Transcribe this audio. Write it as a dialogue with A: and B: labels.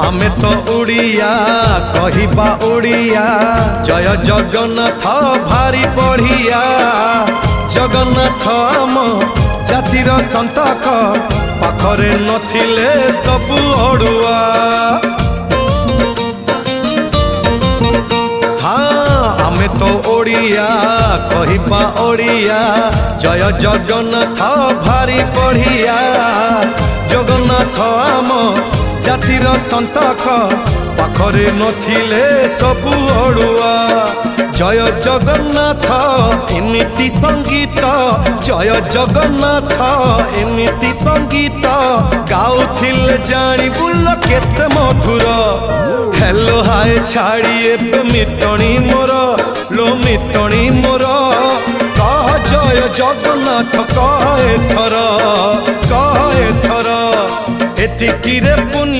A: आमे तो उड़िया कहिबा उड़िया जय जगन्नाथ भारी बढ़िया जगन्नाथ आम जातिर संतक पाखरे नथिले सबु अड़ुआ हाँ आमे तो ओडिया कहिबा ओडिया जय जगन्नाथ भारी बढ़िया जगन्नाथ आम जातिर संतक पाखरे नथिले सबु अड़ुआ जय जगन्नाथ एमिति संगीत जय जगन्नाथ एमिति संगीत गाउथिले जानी बुल केते मधुर हेलो हाय छाड़ी एबे मितणी मोर लो मितणी मोर कह जय जगन्नाथ कह एथर एतिकी रे पुण्य।